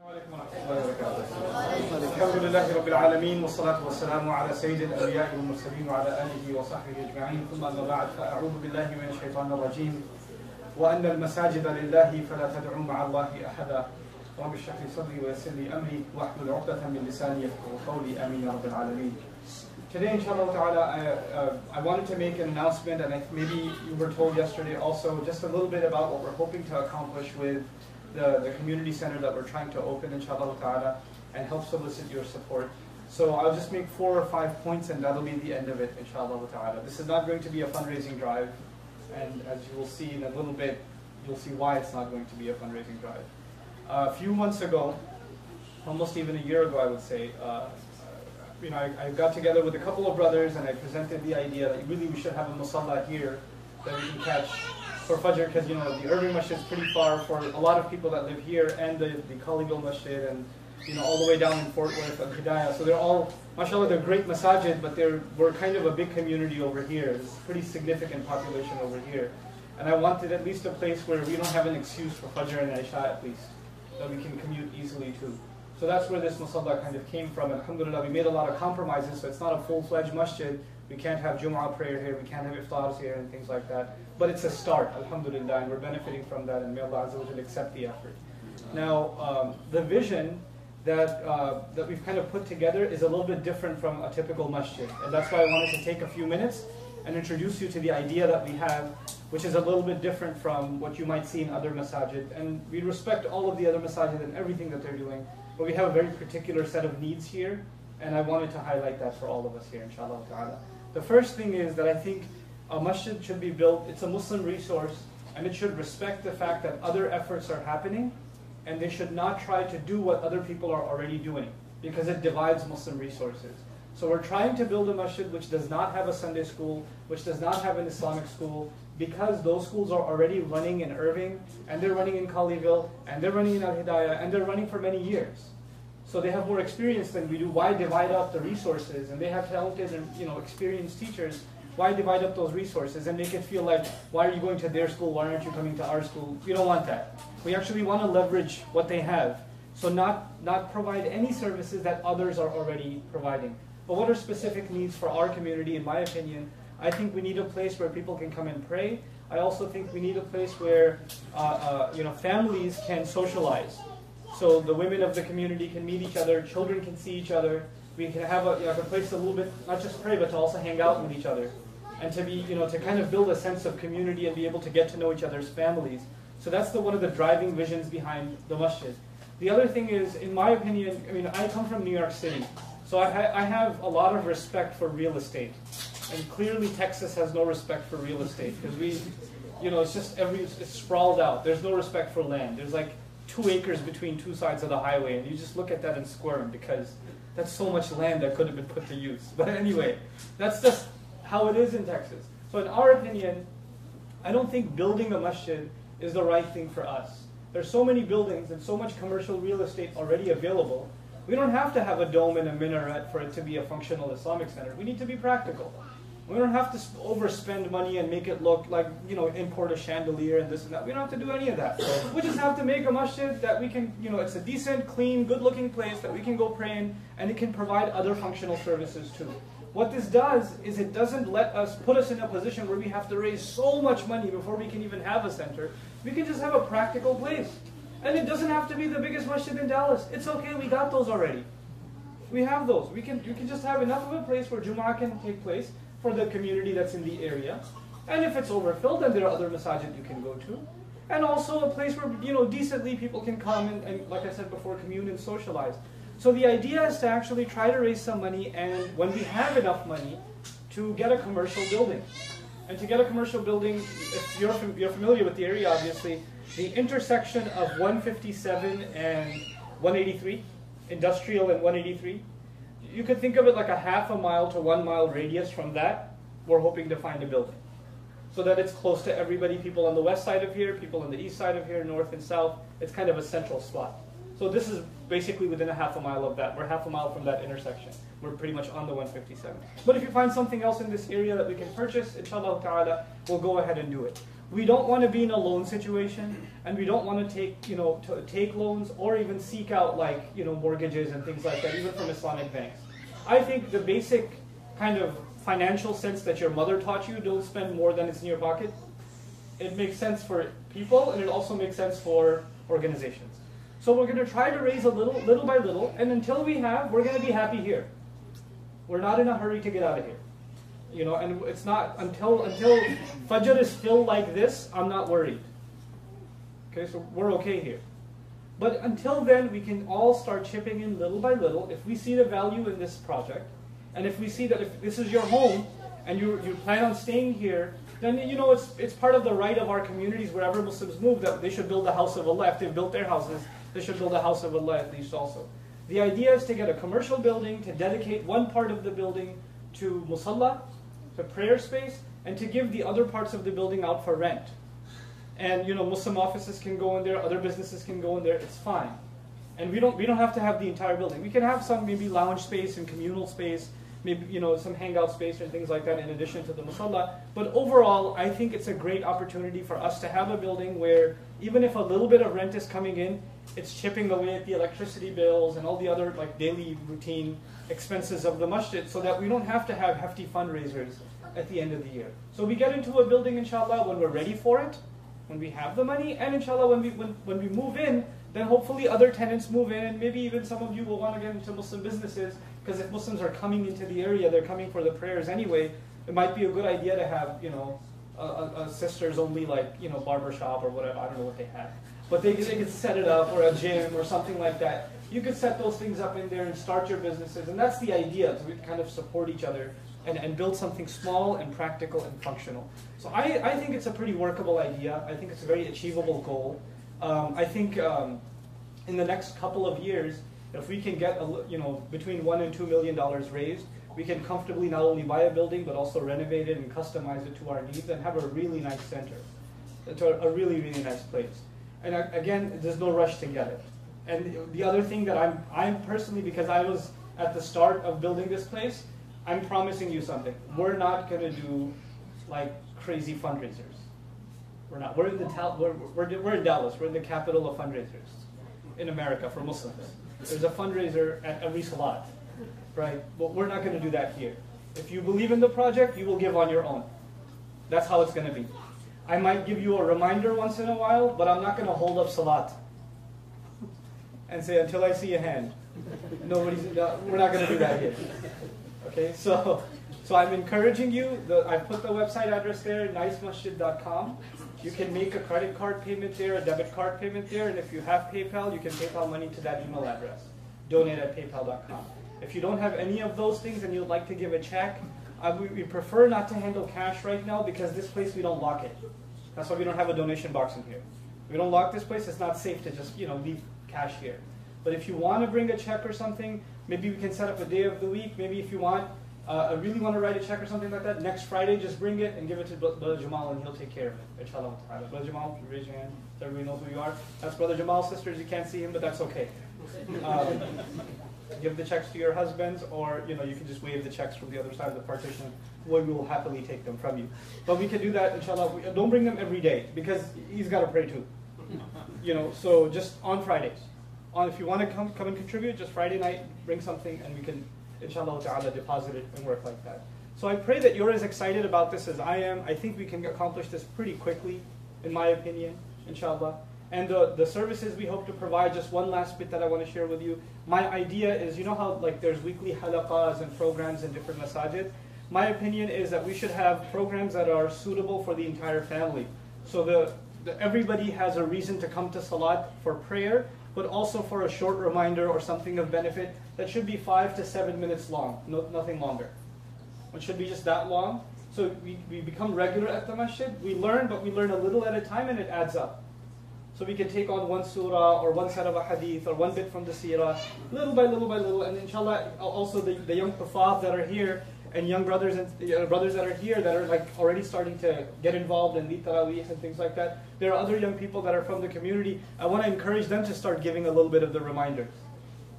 عليكم ورحمة الله وبركاته. الحمد لله رب العالمين والصلاة والسلام على سيد الأنبياء والمرسلين وعلى آله وصحبه أجمعين ثم أما بعد فأعوذ بالله من الشيطان الرجيم وأن المساجد لله فلا تدعوا مع الله أحدا رب اشرح لي صدري ويسر لي أمري واحلل عقدة من لساني يفقهوا قولي آمين يا رب العالمين. Today, inshallah ta'ala, I wanted to make an announcement, and maybe you were told yesterday also, just a little bit about what we're hoping to accomplish with the community center that we're trying to open, inshallah ta'ala, and help solicit your support. So I'll just make 4 or 5 points, and that'll be the end of it, inshallah ta'ala. This is not going to be a fundraising drive, and as you will see in a little bit, you'll see why it's not going to be a fundraising drive. A few months ago, almost even a year ago, I would say, I got together with a couple of brothers and I presented the idea that really we should have a musalla here that we can catch for Fajr, because the Irving Masjid is pretty far for a lot of people that live here, and the Khalidul Masjid, and all the way down in Fort Worth and Hidayah. So they're all, mashallah, they're great masajid, but we're kind of a big community over here. There's a pretty significant population over here. And I wanted at least a place where we don't have an excuse for Fajr and Isha at least, that we can commute easily to. So that's where this musalla kind of came from. Alhamdulillah, we made a lot of compromises, so it's not a full-fledged masjid. We can't have Jum'ah prayer here, we can't have iftars here and things like that. But it's a start, alhamdulillah, and we're benefiting from that, and may Allah Azza wa Jalla accept the effort. Now, the vision that we've kind of put together is a little bit different from a typical masjid. And that's why I wanted to take a few minutes and introduce you to the idea that we have, which is a little bit different from what you might see in other masajid. And we respect all of the other masajid and everything that they're doing, but we have a very particular set of needs here, and I wanted to highlight that for all of us here, inshallah ta'ala. The first thing is that I think a masjid should be built, it's a Muslim resource, and it should respect the fact that other efforts are happening, and they should not try to do what other people are already doing, because it divides Muslim resources. So we're trying to build a masjid which does not have a Sunday school, which does not have an Islamic school, because those schools are already running in Irving, and they're running in Khalidul, and they're running in Al-Hidayah, and they're running for many years. So they have more experience than we do. Why divide up the resources? And they have talented and experienced teachers. Why divide up those resources and make it feel like, why are you going to their school? Why aren't you coming to our school? We don't want that. We actually want to leverage what they have. So not provide any services that others are already providing. But what are specific needs for our community, in my opinion? I think we need a place where people can come and pray. I also think we need a place where families can socialize. So the women of the community can meet each other, children can see each other. We can have a place to a little bit, not just pray, but to also hang out with each other. And to be, to kind of build a sense of community and be able to get to know each other's families. So that's one of the driving visions behind the masjid. The other thing is, in my opinion, I come from New York City. So I have a lot of respect for real estate. And clearly Texas has no respect for real estate, because it's just it's sprawled out. There's no respect for land. There's like 2 acres between 2 sides of the highway, and you just look at that and squirm, because that's so much land that could have been put to use. But anyway, that's just how it is in Texas. So in our opinion, I don't think building a masjid is the right thing for us. There's so many buildings and so much commercial real estate already available. We don't have to have a dome and a minaret for it to be a functional Islamic center. We need to be practical. We don't have to overspend money and make it look like, import a chandelier and this and that. We don't have to do any of that. We just have to make a masjid that we can, it's a decent, clean, good-looking place that we can go pray in, and it can provide other functional services too. What this does is it doesn't put us in a position where we have to raise so much money before we can even have a center. We can just have a practical place. And it doesn't have to be the biggest masjid in Dallas. It's okay, we got those already. We have those. You can just have enough of a place where Jum'ah can take place for the community that's in the area. And if it's overfilled, then there are other masajid you can go to. And also a place where, decently people can come and, like I said before, commune and socialize. So the idea is to actually try to raise some money, and when we have enough money, to get a commercial building. And to get a commercial building, if you're familiar with the area, obviously, the intersection of 157 and 183, industrial and 183, you could think of it like a ½ mile to 1 mile radius from that. We're hoping to find a building, so that it's close to everybody, people on the west side of here, people on the east side of here, north and south. It's kind of a central spot. So this is basically within a ½ mile of that. We're ½ mile from that intersection. We're pretty much on the 157. But if you find something else in this area that we can purchase, inshallah ta'ala, we'll go ahead and do it. We don't want to be in a loan situation, and we don't want to take loans or even seek out mortgages and things like that, even from Islamic banks. I think the basic kind of financial sense that your mother taught you, don't spend more than is in your pocket, it makes sense for people, and it also makes sense for organizations. So we're going to try to raise a little by little, and until we have, we're going to be happy here. We're not in a hurry to get out of here. And it's not until Fajr is still like this, I'm not worried. Okay, so we're okay here. But until then, we can all start chipping in little by little. If we see the value in this project, and if we see that if this is your home, and you plan on staying here, then it's part of the right of our communities wherever Muslims move that they should build a house of Allah. If they've built their houses, they should build a house of Allah at least also. The idea is to get a commercial building, to dedicate one part of the building to musalla, to prayer space, and to give the other parts of the building out for rent. And Muslim offices can go in there, other businesses can go in there, it's fine. And we don't have to have the entire building. We can have some maybe lounge space and communal space, maybe some hangout space and things like that in addition to the musalla. But overall, I think it's a great opportunity for us to have a building where even if a little bit of rent is coming in, it's chipping away at the electricity bills and all the other daily routine expenses of the masjid, so that we don't have to have hefty fundraisers at the end of the year. So we get into a building, inshallah, when we're ready for it, when we have the money, and inshallah when we move in, then hopefully other tenants move in, and maybe even some of you will want to get into Muslim businesses, because if Muslims are coming into the area, they're coming for the prayers anyway, it might be a good idea to have a sisters only barber shop or whatever, I don't know what they have. But they could set it up, or a gym or something like that. You could set those things up in there and start your businesses, and that's the idea, to kind of support each other and build something small and practical and functional. So I think it's a pretty workable idea. I think it's a very achievable goal. I think in the next couple of years, if we can get between $1 and $2 million raised, we can comfortably not only buy a building but also renovate it and customize it to our needs and have a really nice center. It's a really, really nice place. And again, there's no rush to get it. And the other thing that I'm personally, because I was at the start of building this place, I'm promising you something. We're not going to do crazy fundraisers. We're not. We're in Dallas. We're in the capital of fundraisers in America for Muslims. There's a fundraiser at every salat, right? But we're not going to do that here. If you believe in the project, you will give on your own. That's how it's going to be. I might give you a reminder once in a while, but I'm not going to hold up salat and say, until I see a hand. We're not going to do that here. Okay, so I'm encouraging you. I put the website address there, nicemasjid.com. You can make a credit card payment there, a debit card payment there, and if you have PayPal, you can PayPal money to that email address, donate@paypal.com. If you don't have any of those things and you'd like to give a check, we prefer not to handle cash right now, because this place we don't lock it. That's why we don't have a donation box in here. We don't lock this place. It's not safe to just leave cash here. But if you want to bring a check or something, maybe we can set up a day of the week. Maybe if you really want to write a check or something like that, next Friday just bring it and give it to Brother Jamal and he'll take care of it. Inshallah ta'ala. Brother Jamal, raise your hand so everybody knows who you are. That's Brother Jamal's sisters. You can't see him, but that's okay. Give the checks to your husbands, or you can just wave the checks from the other side of the partition. We will happily take them from you. But we can do that, inshallah. Don't bring them every day, because he's got to pray too. So just on Fridays. If you want to come and contribute, just Friday night, bring something, and we can, inshallah ta'ala, deposit it and work like that. So I pray that you're as excited about this as I am. I think we can accomplish this pretty quickly, in my opinion, inshallah. And the services we hope to provide, just one last bit that I want to share with you. My idea is, how there's weekly halaqas and programs in different masajid? My opinion is that we should have programs that are suitable for the entire family. So everybody has a reason to come to salat for prayer, but also for a short reminder or something of benefit that should be 5 to 7 minutes long, nothing longer. It should be just that long. So we become regular at the masjid. We learn, but we learn a little at a time, and it adds up. So we can take on one surah or one set of a hadith or one bit from the seerah, little by little by little. And inshallah, also the young hufaz that are here and young brothers that are here that are already starting to get involved in lead tarawih and things like that. There are other young people that are from the community. I want to encourage them to start giving a little bit of the reminders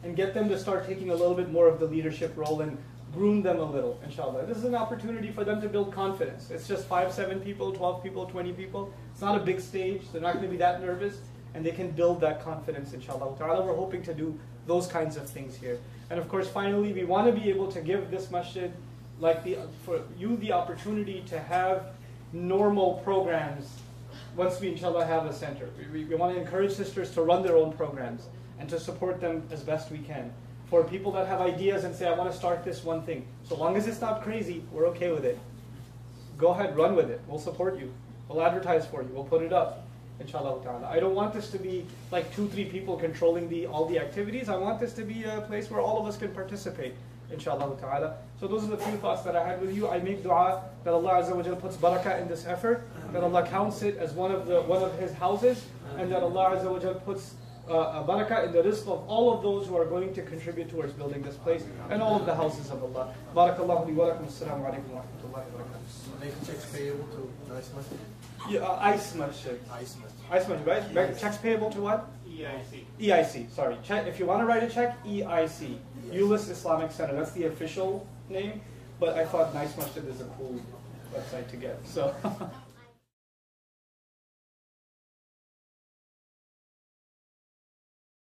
and get them to start taking a little bit more of the leadership role and groom them a little, inshallah. This is an opportunity for them to build confidence. It's just 5, 7 people, 12 people, 20 people. It's not a big stage. They're not going to be that nervous, and they can build that confidence, inshallah ta'ala. We're hoping to do those kinds of things here. And of course, finally, we want to be able to give this masjid, for you, the opportunity to have normal programs once we, inshallah, have a center. We want to encourage sisters to run their own programs and to support them as best we can. For people that have ideas and say, I want to start this one thing, so long as it's not crazy, we're okay with it. Go ahead, run with it. We'll support you. We'll advertise for you. We'll put it up, inshallah ta'ala. I don't want this to be like 2, 3 people controlling all the activities. I want this to be a place where all of us can participate, inshallah ta'ala. So those are the few thoughts that I had with you. I make dua that Allah Azza wa Jalla puts barakah in this effort, that Allah counts it as one of His houses, and that Allah Azza wa Jalla puts a barakah in the rizq of all of those who are going to contribute towards building this place, and all of the houses of Allah. Barakallahu li wa lakum. Assalamu alaikum wa rahmatullahi wa barakatuh. Make checks payable to Nice Masjid? Yeah, Ice Masjid. Ice Masjid. Ice Masjid, right? Checks payable to what? EIC. EIC, sorry. If you want to write a check, EIC. Euless Islamic Center. That's the official name, but I thought Nice Masjid is a cool website to get. So.